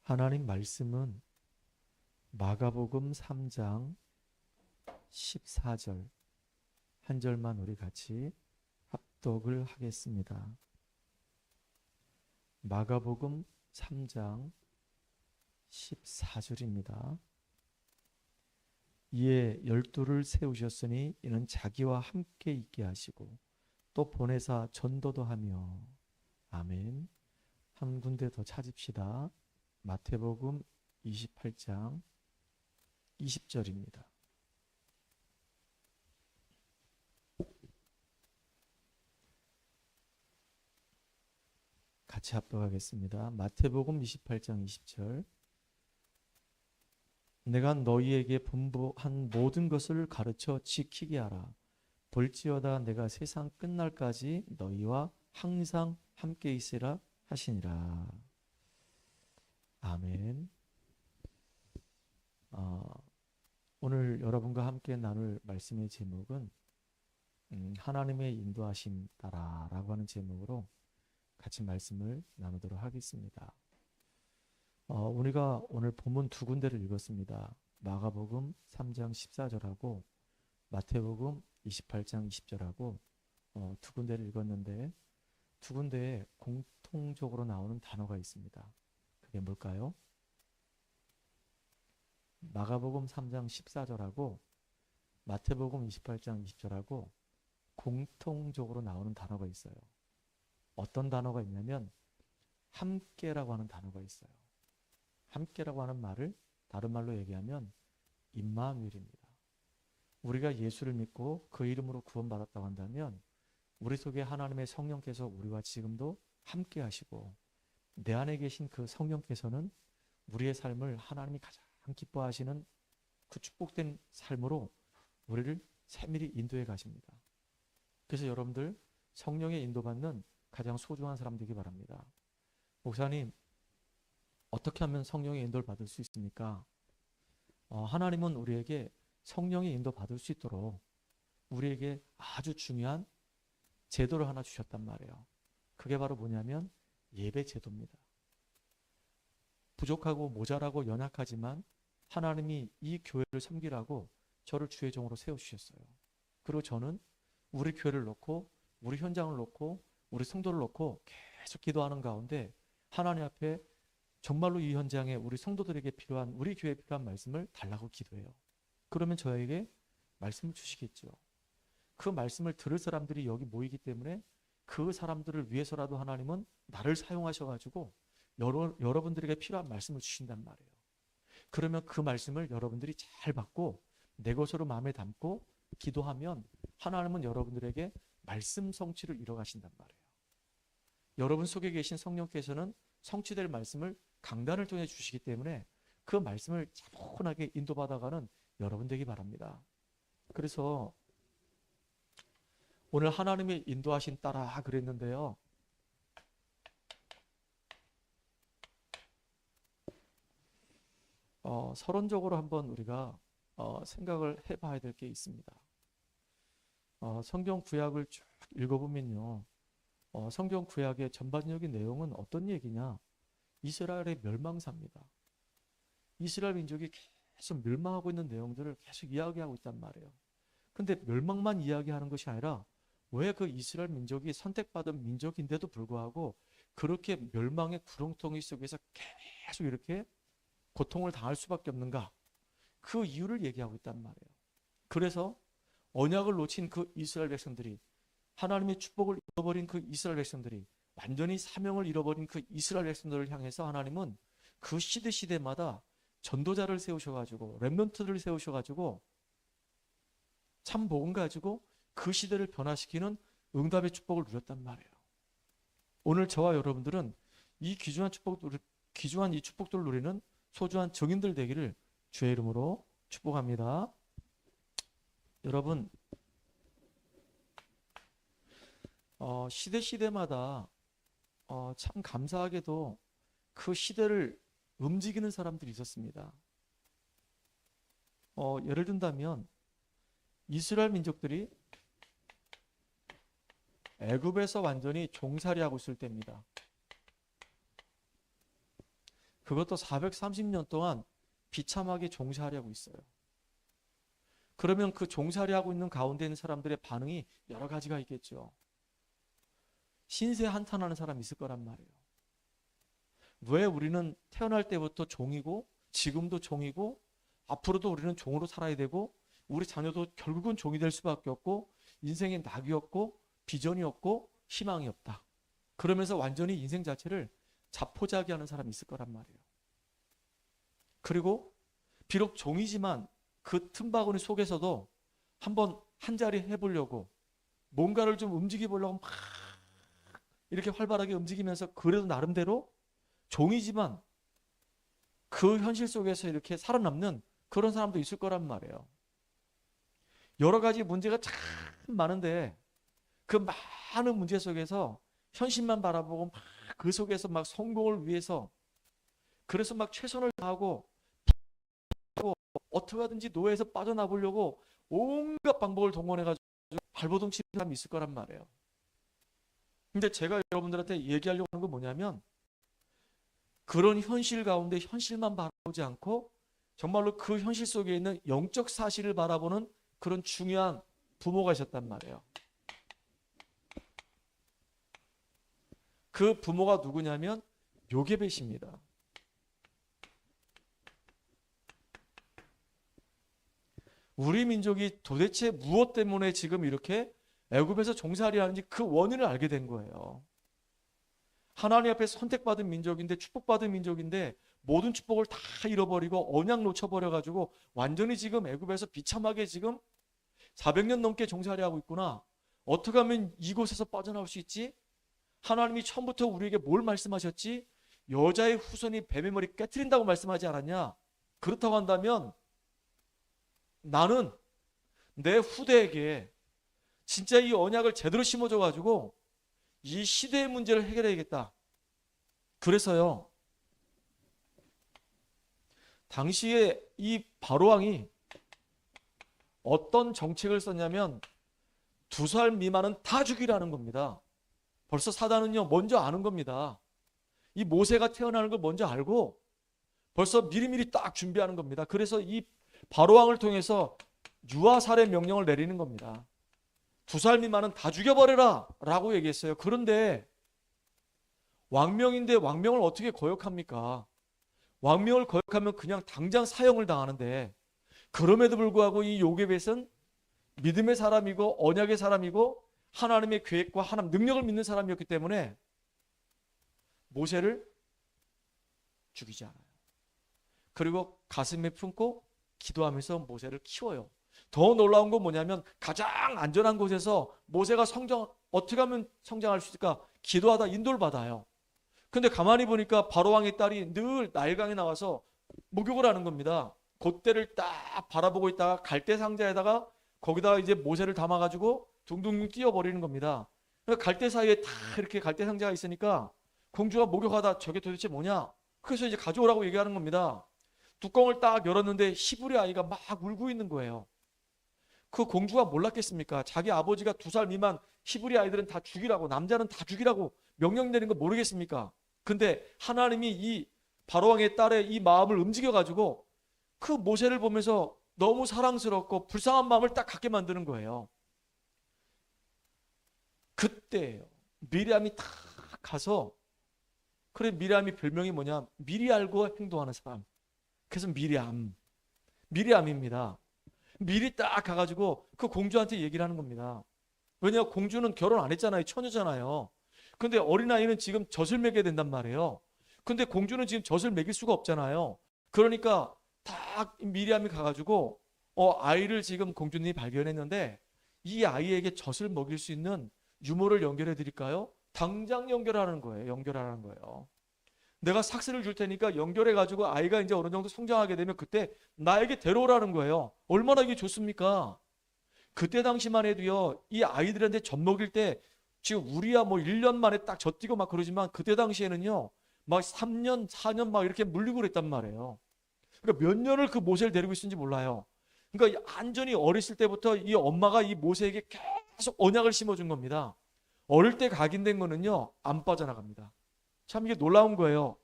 하나님 말씀은 마가복음 3장 14절 한 절만 우리 같이 합독을 하겠습니다. 마가복음 3장 14절입니다. 이에 12를 세우셨으니 이는 자기와 함께 있게 하시고 또 보내사 전도도 하며. 아멘. 한 군데 더 찾읍시다. 마태복음 28장 20절입니다. 같이 합독하겠습니다. 마태복음 28장 20절. 내가 너희에게 분부한 모든 것을 가르쳐 지키게 하라. 볼지어다 내가 세상 끝날까지 너희와 항상 함께 있으라 하시니라. 아멘. 오늘 여러분과 함께 나눌 말씀의 제목은 하나님의 인도하심 따라라고 하는 제목으로 같이 말씀을 나누도록 하겠습니다. 우리가 오늘 본문 두 군데를 읽었습니다. 마가복음 3장 14절하고 마태복음 28장 20절하고 두 군데를 읽었는데 두 군데에 공통적으로 나오는 단어가 있습니다. 그게 뭘까요? 마가복음 3장 14절하고 마태복음 28장 20절하고 공통적으로 나오는 단어가 있어요. 어떤 단어가 있냐면 함께라고 하는 단어가 있어요. 함께라고 하는 말을 다른 말로 얘기하면 임마누엘입니다. 우리가 예수를 믿고 그 이름으로 구원받았다고 한다면 우리 속에 하나님의 성령께서 우리와 지금도 함께 하시고 내 안에 계신 그 성령께서는 우리의 삶을 하나님이 가장 기뻐하시는 그 축복된 삶으로 우리를 세밀히 인도해 가십니다. 그래서 여러분들 성령의 인도받는 가장 소중한 사람 되기 바랍니다. 목사님, 어떻게 하면 성령의 인도를 받을 수 있습니까? 하나님은 우리에게 성령의 인도 받을 수 있도록 우리에게 아주 중요한 제도를 하나 주셨단 말이에요. 그게 바로 뭐냐면 예배 제도입니다. 부족하고 모자라고 연약하지만 하나님이 이 교회를 섬기라고 저를 주의 종으로 세워주셨어요. 그리고 저는 우리 교회를 놓고 우리 현장을 놓고 우리 성도를 놓고 계속 기도하는 가운데 하나님 앞에 정말로 이 현장에 우리 성도들에게 필요한 우리 교회에 필요한 말씀을 달라고 기도해요. 그러면 저에게 말씀을 주시겠죠. 그 말씀을 들을 사람들이 여기 모이기 때문에 그 사람들을 위해서라도 하나님은 나를 사용하셔가지고 여러분들에게 필요한 말씀을 주신단 말이에요. 그러면 그 말씀을 여러분들이 잘 받고 내 것으로 마음에 담고 기도하면 하나님은 여러분들에게 말씀 성취를 이뤄가신단 말이에요. 여러분 속에 계신 성령께서는 성취될 말씀을 강단을 통해 주시기 때문에 그 말씀을 차분하게 인도받아가는 여러분 되기 바랍니다. 그래서 오늘 하나님의 인도하신 따라 그랬는데요. 서론적으로 한번 우리가 생각을 해봐야 될 게 있습니다. 성경 구약을 쭉 읽어보면요. 성경 구약의 전반적인 내용은 어떤 얘기냐? 이스라엘의 멸망사입니다. 이스라엘 민족이 계속 멸망하고 있는 내용들을 계속 이야기하고 있단 말이에요. 근데 멸망만 이야기하는 것이 아니라 왜 그 이스라엘 민족이 선택받은 민족인데도 불구하고 그렇게 멸망의 구렁텅이 속에서 계속 이렇게 고통을 당할 수밖에 없는가? 그 이유를 얘기하고 있단 말이에요. 그래서 언약을 놓친 그 이스라엘 백성들이 하나님의 축복을 잃어버린 그 이스라엘 백성들이 완전히 사명을 잃어버린 그 이스라엘 백성들을 향해서 하나님은 그 시대마다 전도자를 세우셔가지고 렘넌트들을 세우셔가지고 참 복음 가지고 그 시대를 변화시키는 응답의 축복을 누렸단 말이에요. 오늘 저와 여러분들은 이 귀중한 이 축복들을 누리는 소중한 증인들 되기를 주의 이름으로 축복합니다. 여러분, 시대마다 참 감사하게도 그 시대를 움직이는 사람들이 있었습니다. 예를 든다면 이스라엘 민족들이 애굽에서 완전히 종살이하고 있을 때입니다. 그것도 430년 동안 비참하게 종살이하고 있어요. 그러면 그 종살이하고 있는 가운데 있는 사람들의 반응이 여러 가지가 있겠죠. 신세 한탄하는 사람이 있을 거란 말이에요. 왜 우리는 태어날 때부터 종이고 지금도 종이고 앞으로도 우리는 종으로 살아야 되고 우리 자녀도 결국은 종이 될 수밖에 없고 인생에 낙이 없고 비전이 없고 희망이 없다. 그러면서 완전히 인생 자체를 자포자기하는 사람이 있을 거란 말이에요. 그리고 비록 종이지만 그 틈바구니 속에서도 한번 한 자리 해보려고 뭔가를 좀 움직여 보려고 막 이렇게 활발하게 움직이면서 그래도 나름대로 종이지만 그 현실 속에서 이렇게 살아남는 그런 사람도 있을 거란 말이에요. 여러 가지 문제가 참 많은데 그 많은 문제 속에서 현실만 바라보고 막 그 속에서 막 성공을 위해서 그래서 막 최선을 다하고 어떻게 하든지 노예에서 빠져나보려고 온갖 방법을 동원해가지고 발버둥 치는 사람이 있을 거란 말이에요. 근데 제가 여러분들한테 얘기하려고 하는 건 뭐냐면 그런 현실 가운데 현실만 바라보지 않고 정말로 그 현실 속에 있는 영적 사실을 바라보는 그런 중요한 부모가 있었단 말이에요. 그 부모가 누구냐면 요게벳입니다. 우리 민족이 도대체 무엇 때문에 지금 이렇게 애굽에서 종살이 하는지 그 원인을 알게 된 거예요. 하나님 앞에 선택받은 민족인데 축복받은 민족인데 모든 축복을 다 잃어버리고 언약 놓쳐버려가지고 완전히 지금 애굽에서 비참하게 지금 400년 넘게 종살이 하고 있구나. 어떻게 하면 이곳에서 빠져나올 수 있지? 하나님이 처음부터 우리에게 뭘 말씀하셨지? 여자의 후손이 뱀의 머리 깨트린다고 말씀하지 않았냐? 그렇다고 한다면 나는 내 후대에게 진짜 이 언약을 제대로 심어줘가지고 이 시대의 문제를 해결해야겠다. 그래서요, 당시에 이 바로왕이 어떤 정책을 썼냐면 2살 미만은 다 죽이라는 겁니다. 벌써 사단은요 먼저 아는 겁니다. 이 모세가 태어나는 걸 먼저 알고 벌써 미리미리 딱 준비하는 겁니다. 그래서 이 바로왕을 통해서 유아살해 명령을 내리는 겁니다. 2살 미만은 다 죽여버려라 라고 얘기했어요. 그런데 왕명인데 왕명을 어떻게 거역합니까? 왕명을 거역하면 그냥 당장 사형을 당하는데 그럼에도 불구하고 이 요게벳은 믿음의 사람이고 언약의 사람이고 하나님의 계획과 하나님 능력을 믿는 사람이었기 때문에 모세를 죽이지 않아요. 그리고 가슴에 품고 기도하면서 모세를 키워요. 더 놀라운 건 뭐냐면 가장 안전한 곳에서 모세가 어떻게 하면 성장할 수 있을까? 기도하다 인도를 받아요. 근데 가만히 보니까 바로왕의 딸이 늘 나일강에 나와서 목욕을 하는 겁니다. 그때를 딱 바라보고 있다가 갈대 상자에다가 거기다가 이제 모세를 담아가지고 둥둥둥 띄워버리는 겁니다. 갈대 사이에 다 이렇게 갈대 상자가 있으니까 공주가 목욕하다 저게 도대체 뭐냐? 그래서 이제 가져오라고 얘기하는 겁니다. 뚜껑을 딱 열었는데 히브리 아이가 막 울고 있는 거예요. 그 공주가 몰랐겠습니까? 자기 아버지가 2살 미만 히브리 아이들은 다 죽이라고, 남자는 다 죽이라고 명령 내린 거 모르겠습니까? 근데 하나님이 이 바로왕의 딸의 이 마음을 움직여가지고 그 모세를 보면서 너무 사랑스럽고 불쌍한 마음을 딱 갖게 만드는 거예요. 그때예요. 미리암이 딱 가서, 그래 미리암이 별명이 뭐냐? 미리 알고 행동하는 사람. 그래서 미리암입니다. 미리 딱 가가지고 그 공주한테 얘기를 하는 겁니다. 왜냐하면 공주는 결혼 안 했잖아요. 처녀잖아요. 근데 어린아이는 지금 젖을 먹여야 된단 말이에요. 근데 공주는 지금 젖을 먹일 수가 없잖아요. 그러니까 딱 미리암이 가가지고 아이를 지금 공주님이 발견했는데 이 아이에게 젖을 먹일 수 있는 유모를 연결해 드릴까요? 당장 연결하는 거예요. 내가 삭스를 줄 테니까 연결해 가지고 아이가 이제 어느 정도 성장하게 되면 그때 나에게 데려오라는 거예요. 얼마나 이게 좋습니까? 그때 당시만 해도요, 이 아이들한테 젖 먹일 때 지금 우리야 뭐 1년 만에 딱 젖뛰고 막 그러지만 그때 당시에는요 막 3년 4년 막 이렇게 물리고 그랬단 말이에요. 그러니까 몇 년을 그 모세를 데리고 있었는지 몰라요. 그러니까 완전히 어렸을 때부터 이 엄마가 이 모세에게 계속 언약을 심어준 겁니다. 어릴 때 각인된 거는요 안 빠져나갑니다. 참 이게 놀라운 거예요.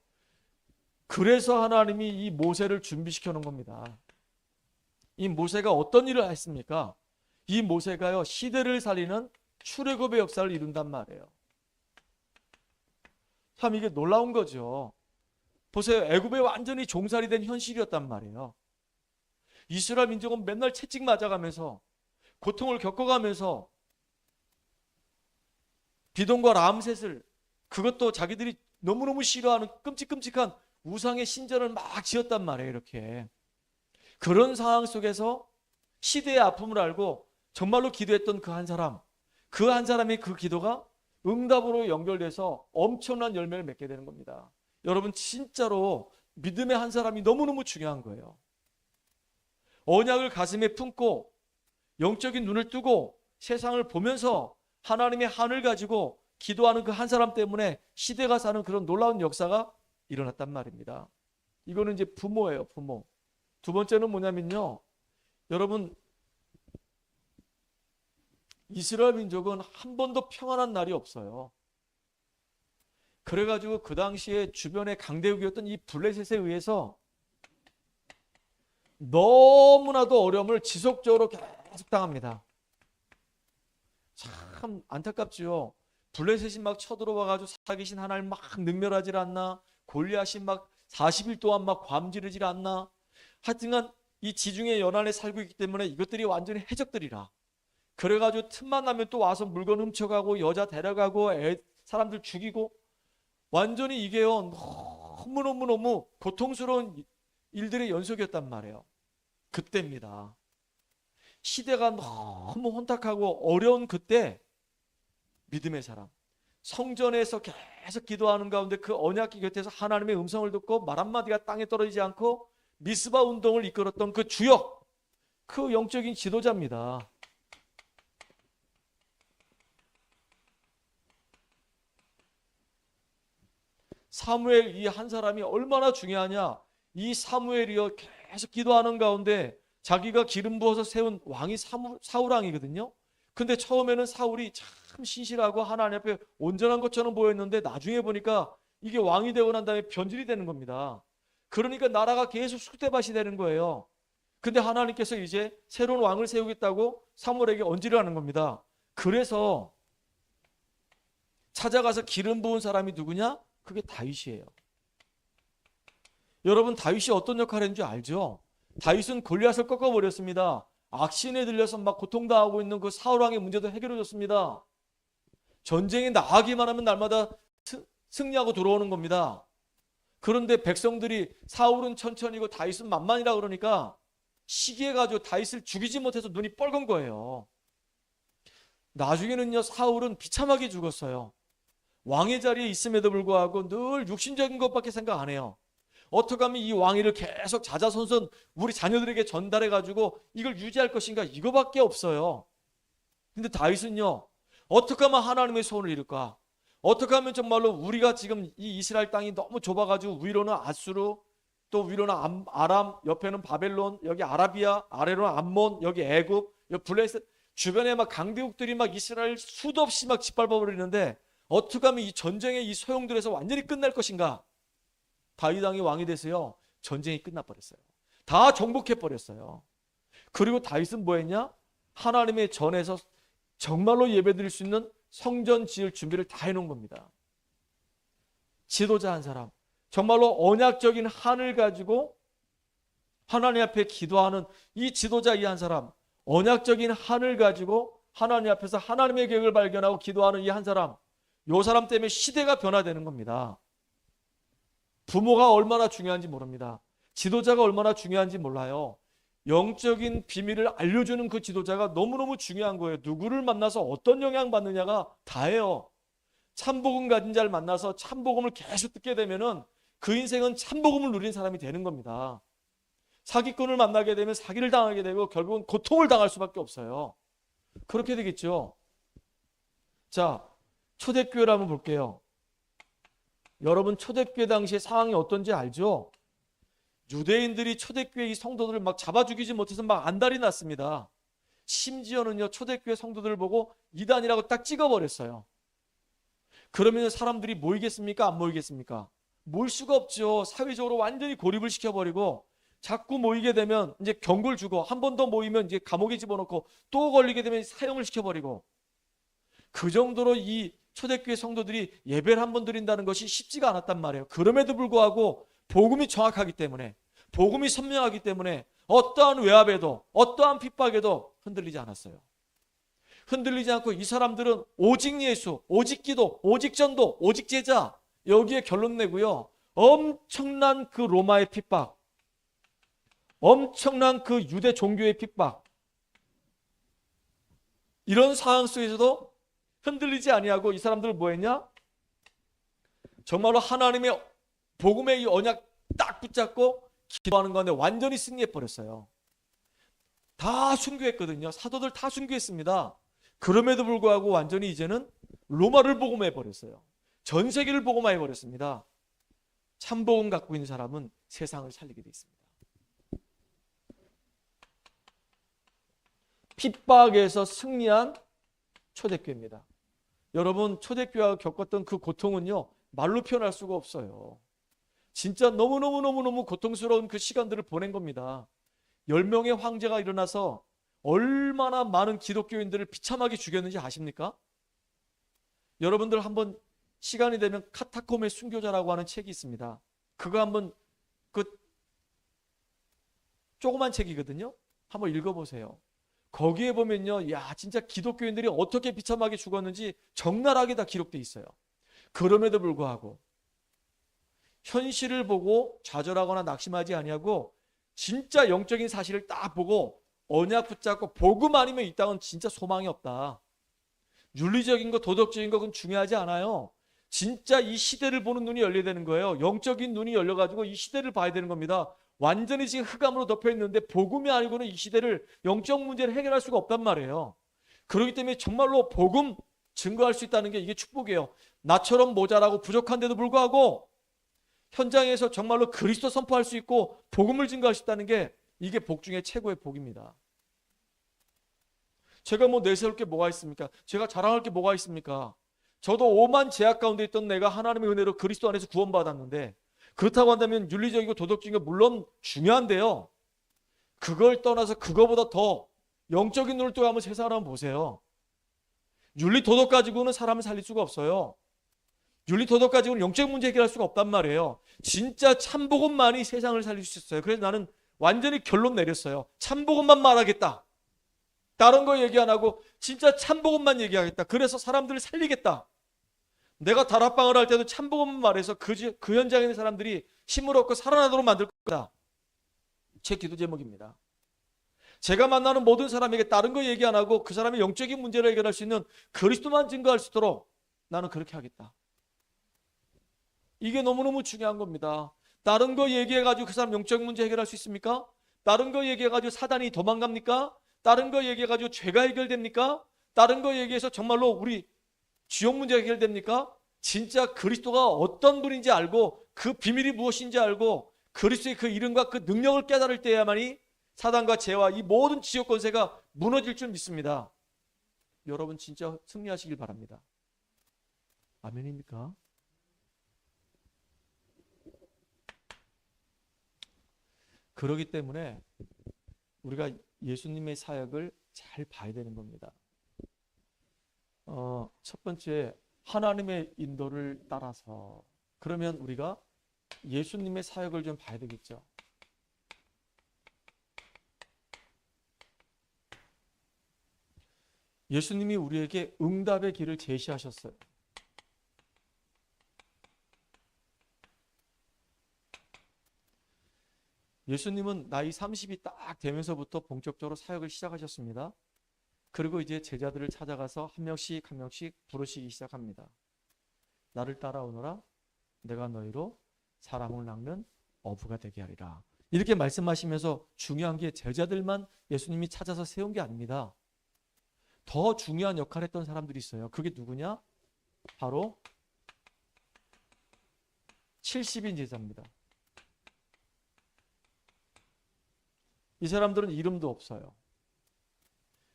그래서 하나님이 이 모세를 준비시켜 놓은 겁니다. 이 모세가 어떤 일을 했습니까? 이 모세가요, 시대를 살리는 출애굽의 역사를 이룬단 말이에요. 참 이게 놀라운 거죠. 보세요. 애굽에 완전히 종살이 된 현실이었단 말이에요. 이스라엘 민족은 맨날 채찍 맞아가면서 고통을 겪어가면서 비동과 람셋을, 그것도 자기들이 너무너무 싫어하는 끔찍끔찍한 우상의 신전을 막 지었단 말이에요. 이렇게. 그런 상황 속에서 시대의 아픔을 알고 정말로 기도했던 그 한 사람, 그 한 사람의 그 기도가 응답으로 연결돼서 엄청난 열매를 맺게 되는 겁니다. 여러분, 진짜로 믿음의 한 사람이 너무너무 중요한 거예요. 언약을 가슴에 품고 영적인 눈을 뜨고 세상을 보면서 하나님의 한을 가지고 기도하는 그 한 사람 때문에 시대가 사는 그런 놀라운 역사가 일어났단 말입니다. 이거는 이제 부모예요, 부모. 두 번째는 뭐냐면요, 여러분, 이스라엘 민족은 한 번도 평안한 날이 없어요. 그래가지고 그 당시에 주변의 강대국이었던 이 블레셋에 의해서 너무나도 어려움을 지속적으로 계속 당합니다. 참 안타깝지요. 블레셋이 막 쳐들어와가지고 살아계신 하나님 막 능멸하질 않나, 골리앗이 막 40일 동안 막 괌지르질 않나. 하여튼간 이 지중해 연안에 살고 있기 때문에 이것들이 완전히 해적들이라. 그래가지고 틈만 나면 또 와서 물건 훔쳐가고 여자 데려가고 사람들 죽이고, 완전히 이게요 너무너무 고통스러운 일들의 연속이었단 말이에요. 그때입니다. 시대가 너무 혼탁하고 어려운 그때 믿음의 사람, 성전에서 계속 기도하는 가운데 그 언약궤 곁에서 하나님의 음성을 듣고 말 한마디가 땅에 떨어지지 않고 미스바 운동을 이끌었던 그 주역, 그 영적인 지도자입니다. 사무엘 이 한 사람이 얼마나 중요하냐. 이 사무엘이요 계속 기도하는 가운데 자기가 기름 부어서 세운 왕이 사울 왕이거든요. 근데 처음에는 사울이 참 신실하고 하나님 앞에 온전한 것처럼 보였는데 나중에 보니까 이게 왕이 되고 난 다음에 변질이 되는 겁니다. 그러니까 나라가 계속 쑥대밭이 되는 거예요. 근데 하나님께서 이제 새로운 왕을 세우겠다고 사무엘에게 언지를 하는 겁니다. 그래서 찾아가서 기름 부은 사람이 누구냐? 그게 다윗이에요. 여러분, 다윗이 어떤 역할을 했는지 알죠? 다윗은 골리앗을 꺾어버렸습니다. 악신에 들려서 막 고통당하고 있는 그 사울왕의 문제도 해결해줬습니다. 전쟁에 나가기만 하면 날마다 승리하고 돌아오는 겁니다. 그런데 백성들이 사울은 천천히고 다윗은 만만이라 그러니까 시기해가지고 다윗을 죽이지 못해서 눈이 뻘건 거예요. 나중에는요 사울은 비참하게 죽었어요. 왕의 자리에 있음에도 불구하고 늘 육신적인 것밖에 생각 안 해요. 어떻게 하면 이 왕위를 계속 자자손손 우리 자녀들에게 전달해가지고 이걸 유지할 것인가, 이거밖에 없어요. 근데 다윗은요 어떻게 하면 하나님의 손을 이룰까, 어떻게 하면 정말로 우리가 지금 이 이스라엘 땅이 너무 좁아가지고 위로는 아수르, 또 위로는 아람, 옆에는 바벨론, 여기 아라비아, 아래로는 암몬, 여기 애굽, 여기 블레셋, 주변에 막 강대국들이 막 이스라엘 수도 없이 막 짓밟아 버리는데 어떻게 하면 이 전쟁의 이 소용돌이에서 완전히 끝날 것인가. 다윗 왕이 왕이 돼서요 전쟁이 끝나버렸어요. 다 정복해버렸어요. 그리고 다윗은 뭐 했냐? 하나님의 전에서 정말로 예배드릴 수 있는 성전 지을 준비를 다 해놓은 겁니다. 지도자 한 사람, 정말로 언약적인 한을 가지고 하나님 앞에 기도하는 이 지도자 이 한 사람, 언약적인 한을 가지고 하나님 앞에서 하나님의 계획을 발견하고 기도하는 이 한 사람, 이 사람 때문에 시대가 변화되는 겁니다. 부모가 얼마나 중요한지 모릅니다. 지도자가 얼마나 중요한지 몰라요. 영적인 비밀을 알려주는 그 지도자가 너무너무 중요한 거예요. 누구를 만나서 어떤 영향 받느냐가 다예요. 참복음 가진 자를 만나서 참복음을 계속 듣게 되면은 그 인생은 참복음을 누린 사람이 되는 겁니다. 사기꾼을 만나게 되면 사기를 당하게 되고 결국은 고통을 당할 수밖에 없어요. 그렇게 되겠죠. 자, 초대교회를 한번 볼게요. 여러분, 초대교회 당시의 상황이 어떤지 알죠? 유대인들이 초대교회 이 성도들을 막 잡아 죽이지 못해서 막 안달이 났습니다. 심지어는요 초대교회 성도들을 보고 이단이라고 딱 찍어버렸어요. 그러면 사람들이 모이겠습니까? 안 모이겠습니까? 모일 수가 없죠. 사회적으로 완전히 고립을 시켜버리고 자꾸 모이게 되면 이제 경고를 주고 한 번 더 모이면 이제 감옥에 집어넣고 또 걸리게 되면 사형을 시켜버리고 그 정도로 이 초대교회 성도들이 예배를 한 번 드린다는 것이 쉽지가 않았단 말이에요. 그럼에도 불구하고 복음이 정확하기 때문에 복음이 선명하기 때문에 어떠한 외압에도 어떠한 핍박에도 흔들리지 않았어요. 흔들리지 않고 이 사람들은 오직 예수, 오직 기도, 오직 전도, 오직 제자 여기에 결론 내고요. 엄청난 그 로마의 핍박, 엄청난 그 유대 종교의 핍박 이런 상황 속에서도 흔들리지 아니하고 이 사람들은 뭐 했냐? 정말로 하나님의 복음의 이 언약 딱 붙잡고 기도하는 가운데 완전히 승리해버렸어요. 다 순교했거든요. 사도들 다 순교했습니다. 그럼에도 불구하고 완전히 이제는 로마를 복음해버렸어요. 전 세계를 복음해버렸습니다. 참복음 갖고 있는 사람은 세상을 살리게 돼 있습니다. 핍박에서 승리한 초대교회입니다. 여러분 초대교회가 겪었던 그 고통은요 말로 표현할 수가 없어요. 진짜 너무너무 고통스러운 그 시간들을 보낸 겁니다. 10명의 황제가 일어나서 얼마나 많은 기독교인들을 비참하게 죽였는지 아십니까? 여러분들 한번 시간이 되면 카타콤의 순교자라고 하는 책이 있습니다. 그거 한번 그 조그만 책이거든요. 한번 읽어보세요. 거기에 보면요, 야 진짜 기독교인들이 어떻게 비참하게 죽었는지 적나라하게 다 기록돼 있어요. 그럼에도 불구하고 현실을 보고 좌절하거나 낙심하지 아니하고 진짜 영적인 사실을 딱 보고 언약 붙잡고 복음 아니면 이 땅은 진짜 소망이 없다. 윤리적인 거 도덕적인 거 그건 중요하지 않아요. 진짜 이 시대를 보는 눈이 열려야 되는 거예요. 영적인 눈이 열려가지고 이 시대를 봐야 되는 겁니다. 완전히 지금 흑암으로 덮여 있는데 복음이 아니고는 이 시대를 영적 문제를 해결할 수가 없단 말이에요. 그렇기 때문에 정말로 복음 증거할 수 있다는 게 이게 축복이에요. 나처럼 모자라고 부족한데도 불구하고 현장에서 정말로 그리스도 선포할 수 있고 복음을 증거할 수 있다는 게 이게 복 중에 최고의 복입니다. 제가 뭐 내세울 게 뭐가 있습니까? 제가 자랑할 게 뭐가 있습니까? 저도 오만 제약 가운데 있던 내가 하나님의 은혜로 그리스도 안에서 구원받았는데 그렇다고 한다면 윤리적이고 도덕적인 거 물론 중요한데요. 그걸 떠나서 그거보다 더 영적인 눈을 뜨고 한번 세상을 한번 보세요. 윤리 도덕 가지고는 사람을 살릴 수가 없어요. 윤리 도덕 가지고는 영적 문제 해결할 수가 없단 말이에요. 진짜 참복음만이 세상을 살릴 수 있어요. 그래서 나는 완전히 결론 내렸어요. 참복음만 말하겠다. 다른 거 얘기 안 하고 진짜 참복음만 얘기하겠다. 그래서 사람들을 살리겠다. 내가 다락방을 할 때도 참복음만 말해서 그 현장에 있는 사람들이 힘을 얻고 살아나도록 만들 거다. 제 기도 제목입니다. 제가 만나는 모든 사람에게 다른 거 얘기 안 하고 그 사람의 영적인 문제를 해결할 수 있는 그리스도만 증거할 수 있도록 나는 그렇게 하겠다. 이게 너무너무 중요한 겁니다. 다른 거 얘기해가지고 그 사람 영적 문제 해결할 수 있습니까? 다른 거 얘기해가지고 사단이 도망갑니까? 다른 거 얘기해가지고 죄가 해결됩니까? 다른 거 얘기해서 정말로 우리 지옥 문제 해결됩니까? 진짜 그리스도가 어떤 분인지 알고 그 비밀이 무엇인지 알고 그리스도의 그 이름과 그 능력을 깨달을 때야만이 사단과 죄와 이 모든 지옥 권세가 무너질 줄 믿습니다. 여러분 진짜 승리하시길 바랍니다. 아멘입니까? 그렇기 때문에 우리가 예수님의 사역을 잘 봐야 되는 겁니다. 첫 번째 하나님의 인도를 따라서 그러면 우리가 예수님의 사역을 좀 봐야 되겠죠. 예수님이 우리에게 응답의 길을 제시하셨어요. 예수님은 나이 30이 딱 되면서부터 본격적으로 사역을 시작하셨습니다. 그리고 이제 제자들을 찾아가서 한 명씩 한 명씩 부르시기 시작합니다. 나를 따라오너라 내가 너희로 사람을 낚는 어부가 되게 하리라. 이렇게 말씀하시면서 중요한 게 제자들만 예수님이 찾아서 세운 게 아닙니다. 더 중요한 역할을 했던 사람들이 있어요. 그게 누구냐? 바로 70인 제자입니다. 이 사람들은 이름도 없어요.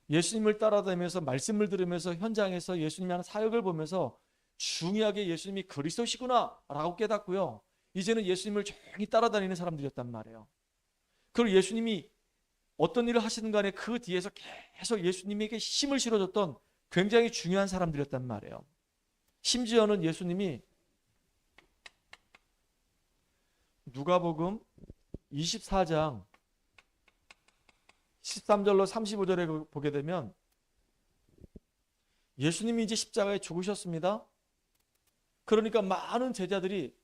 예수님을 따라다니면서 말씀을 들으면서 현장에서 예수님이 하는 사역을 보면서 중요하게 예수님이 그리스도시구나 라고 깨닫고요. 이제는 예수님을 조용히 따라다니는 사람들이었단 말이에요. 그리고 예수님이 어떤 일을 하시든 간에 그 뒤에서 계속 예수님에게 힘을 실어줬던 굉장히 중요한 사람들이었단 말이에요. 심지어는 예수님이 누가복음 24장 13절로 35절에 보게 되면 예수님이 이제 십자가에 죽으셨습니다. 그러니까 많은 제자들이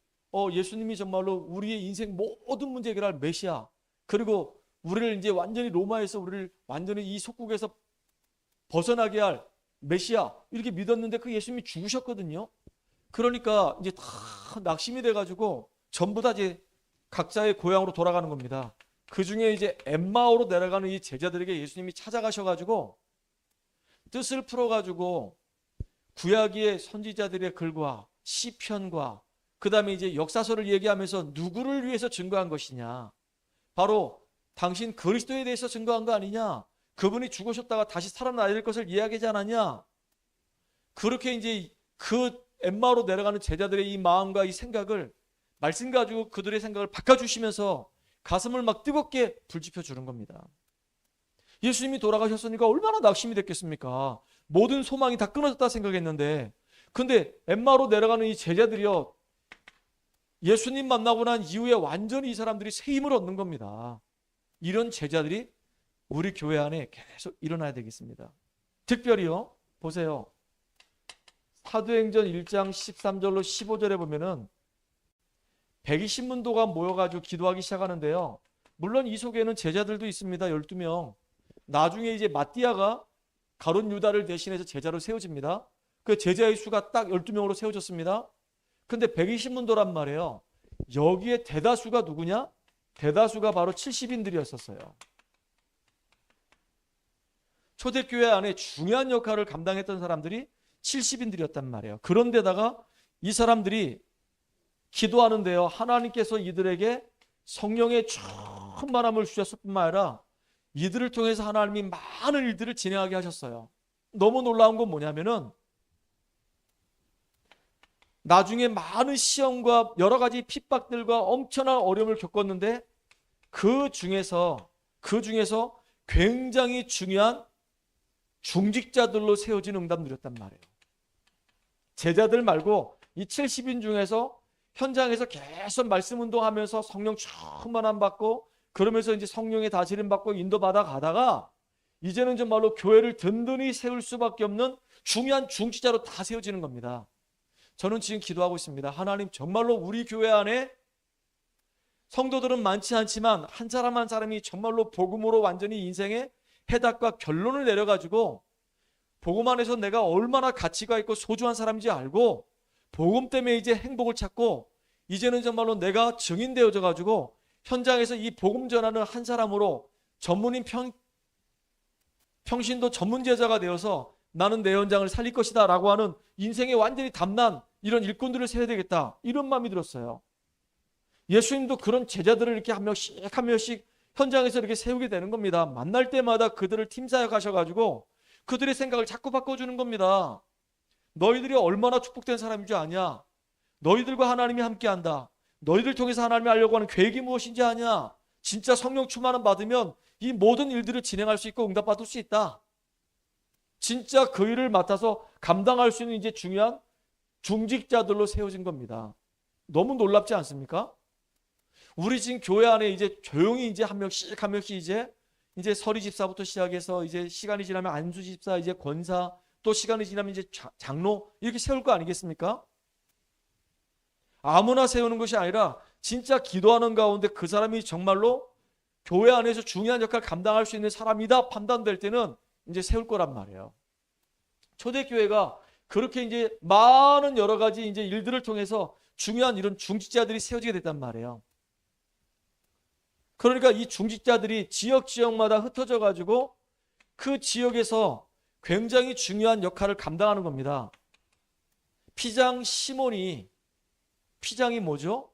예수님이 정말로 우리의 인생 모든 문제 해결할 메시아, 그리고 우리를 이제 완전히 로마에서 우리를 완전히 이 속국에서 벗어나게 할 메시아, 이렇게 믿었는데 그 예수님이 죽으셨거든요. 그러니까 이제 다 낙심이 돼가지고 전부 다 이제 각자의 고향으로 돌아가는 겁니다. 그 중에 이제 엠마오로 내려가는 이 제자들에게 예수님이 찾아가셔가지고 뜻을 풀어가지고 구약의 선지자들의 글과 시편과 그 다음에 이제 역사서를 얘기하면서 누구를 위해서 증거한 것이냐, 바로 당신 그리스도에 대해서 증거한 거 아니냐, 그분이 죽으셨다가 다시 살아나야 될 것을 이야기하지 않았냐. 그렇게 이제 그 엠마오로 내려가는 제자들의 이 마음과 이 생각을 말씀 가지고 그들의 생각을 바꿔주시면서 가슴을 막 뜨겁게 불지펴 주는 겁니다. 예수님이 돌아가셨으니까 얼마나 낙심이 됐겠습니까? 모든 소망이 다 끊어졌다 생각했는데, 근데 엠마오로 내려가는 이 제자들이요, 예수님 만나고 난 이후에 완전히 이 사람들이 새 힘을 얻는 겁니다. 이런 제자들이 우리 교회 안에 계속 일어나야 되겠습니다. 특별히요, 보세요. 사도행전 1장 13절로 15절에 보면은 120문도가 모여가지고 기도하기 시작하는데요. 물론 이 속에는 제자들도 있습니다. 12명. 나중에 이제 마띠아가 가룟 유다를 대신해서 제자로 세워집니다. 그 제자의 수가 딱 12명으로 세워졌습니다. 근데 120문도란 말이에요. 여기에 대다수가 누구냐? 대다수가 바로 70인들이었었어요. 초대교회 안에 중요한 역할을 감당했던 사람들이 70인들이었단 말이에요. 그런데다가 이 사람들이 기도하는데요, 하나님께서 이들에게 성령의 충만함을 주셨을 뿐만 아니라 이들을 통해서 하나님이 많은 일들을 진행하게 하셨어요. 너무 놀라운 건 뭐냐면은 나중에 많은 시험과 여러 가지 핍박들과 엄청난 어려움을 겪었는데 그 중에서 굉장히 중요한 중직자들로 세워진 응답들이었단 말이에요. 제자들 말고 이 70인 중에서 현장에서 계속 말씀 운동하면서 성령 충만함 받고, 그러면서 이제 성령의 다스림 받고 인도받아 가다가 이제는 정말로 교회를 든든히 세울 수밖에 없는 중요한 중직자로 다 세워지는 겁니다. 저는 지금 기도하고 있습니다. 하나님, 정말로 우리 교회 안에 성도들은 많지 않지만 한 사람 한 사람이 정말로 복음으로 완전히 인생의 해답과 결론을 내려가지고 복음 안에서 내가 얼마나 가치가 있고 소중한 사람인지 알고 복음 때문에 이제 행복을 찾고 이제는 정말로 내가 증인되어져 가지고 현장에서 이 복음 전하는 한 사람으로 전문인 평신도 전문 제자가 되어서 나는 내 현장을 살릴 것이다 라고 하는 인생에 완전히 담난 이런 일꾼들을 세워야 되겠다, 이런 마음이 들었어요. 예수님도 그런 제자들을 이렇게 한 명씩 한 명씩 현장에서 이렇게 세우게 되는 겁니다. 만날 때마다 그들을 팀사역 하셔가지고 그들의 생각을 자꾸 바꿔주는 겁니다. 너희들이 얼마나 축복된 사람인 줄 아냐? 너희들과 하나님이 함께한다. 너희들 통해서 하나님이 하려고 하는 계획이 무엇인지 아냐? 진짜 성령 충만함 받으면 이 모든 일들을 진행할 수 있고 응답받을 수 있다. 진짜 그 일을 맡아서 감당할 수 있는 이제 중요한 중직자들로 세워진 겁니다. 너무 놀랍지 않습니까? 우리 지금 교회 안에 이제 조용히 이제 한 명씩 한 명씩 이제 서리 집사부터 시작해서 이제 시간이 지나면 안수 집사, 이제 권사, 또 시간이 지나면 이제 장로, 이렇게 세울 거 아니겠습니까? 아무나 세우는 것이 아니라 진짜 기도하는 가운데 그 사람이 정말로 교회 안에서 중요한 역할을 감당할 수 있는 사람이다 판단될 때는 이제 세울 거란 말이에요. 초대교회가 그렇게 이제 많은 여러 가지 이제 일들을 통해서 중요한 이런 중직자들이 세워지게 됐단 말이에요. 그러니까 이 중직자들이 지역마다 흩어져 가지고 그 지역에서 굉장히 중요한 역할을 감당하는 겁니다. 피장 시몬이, 피장이 뭐죠?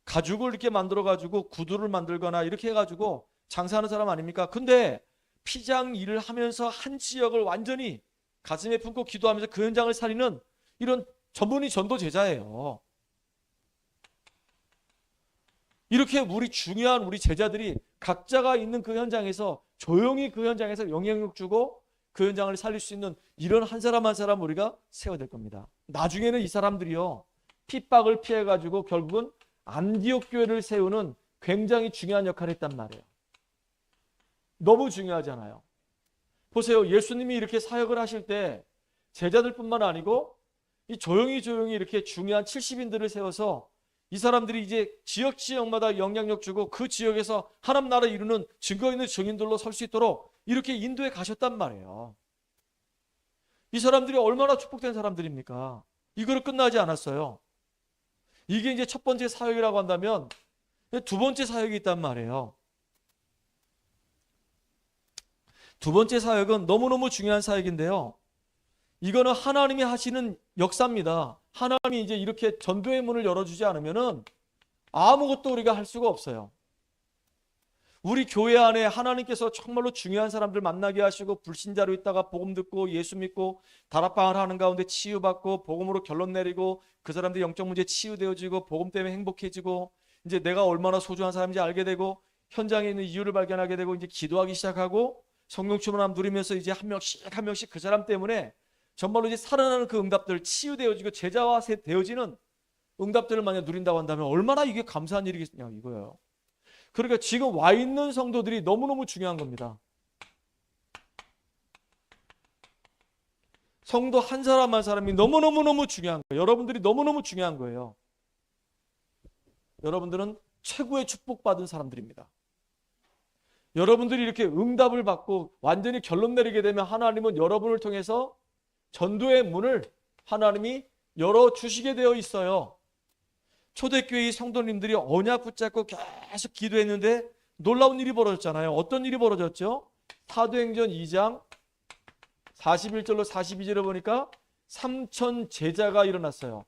가죽을 이렇게 만들어 가지고 구두를 만들거나 이렇게 해 가지고 장사하는 사람 아닙니까? 근데 피장 일을 하면서 한 지역을 완전히 가슴에 품고 기도하면서 그 현장을 살리는 이런 전문의 전도 제자예요. 이렇게 중요한 우리 제자들이 각자가 있는 그 현장에서 조용히 그 현장에서 영향력 주고 그 현장을 살릴 수 있는 이런 한 사람 한 사람 우리가 세워야 될 겁니다. 나중에는 이 사람들이요, 핍박을 피해가지고 결국은 안디옥 교회를 세우는 굉장히 중요한 역할을 했단 말이에요. 너무 중요하잖아요. 보세요. 예수님이 이렇게 사역을 하실 때 제자들뿐만 아니고 이 조용히 이렇게 중요한 70인들을 세워서 이 사람들이 이제 지역마다 영향력 주고 그 지역에서 하나님 나라 이루는 증거 있는 증인들로 설 수 있도록 이렇게 인도해 가셨단 말이에요. 이 사람들이 얼마나 축복된 사람들입니까? 이거로 끝나지 않았어요. 이게 이제 첫 번째 사역이라고 한다면 두 번째 사역이 있단 말이에요. 두 번째 사역은 너무너무 중요한 사역인데요. 이거는 하나님이 하시는 역사입니다. 하나님이 이제 이렇게 전도의 문을 열어주지 않으면은 아무것도 우리가 할 수가 없어요. 우리 교회 안에 하나님께서 정말로 중요한 사람들 만나게 하시고 불신자로 있다가 복음 듣고 예수 믿고 다락방을 하는 가운데 치유받고 복음으로 결론 내리고 그 사람들 영적 문제 치유되어지고 복음 때문에 행복해지고 이제 내가 얼마나 소중한 사람인지 알게 되고 현장에 있는 이유를 발견하게 되고 이제 기도하기 시작하고 성령 충만함 누리면서 이제 한 명씩 그 사람 때문에 정말로 이제 살아나는 그 응답들 치유되어지고 제자화 되어지는 응답들을 만약 누린다고 한다면 얼마나 이게 감사한 일이겠냐 이거예요. 그러니까 지금 와 있는 성도들이 너무너무 중요한 겁니다. 성도 한 사람 한 사람이 너무너무 중요한 거예요. 여러분들이 너무너무 중요한 거예요. 여러분들은 최고의 축복받은 사람들입니다. 여러분들이 이렇게 응답을 받고 완전히 결론 내리게 되면 하나님은 여러분을 통해서 전도의 문을 하나님이 열어주시게 되어 있어요. 초대교회 성도님들이 언약 붙잡고 계속 기도했는데 놀라운 일이 벌어졌잖아요. 어떤 일이 벌어졌죠? 사도행전 2장 41절로 42절에 보니까 3천 제자가 일어났어요.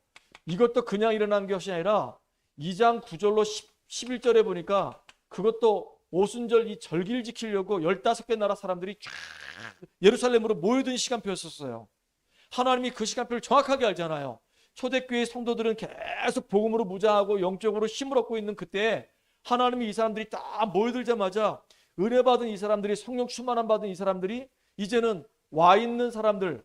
이것도 그냥 일어난 것이 아니라 2장 9절로 11절에 보니까 그것도 오순절 이 절기를 지키려고 15개 나라 사람들이 예루살렘으로 모여든 시간표였었어요. 하나님이 그 시간표를 정확하게 알잖아요. 초대교회 성도들은 계속 복음으로 무장하고 영적으로 힘을 얻고 있는 그때 하나님이 이 사람들이 딱 모여들자마자 은혜 받은 이 사람들이 성령 충만함 받은 이 사람들이 이제는 와 있는 사람들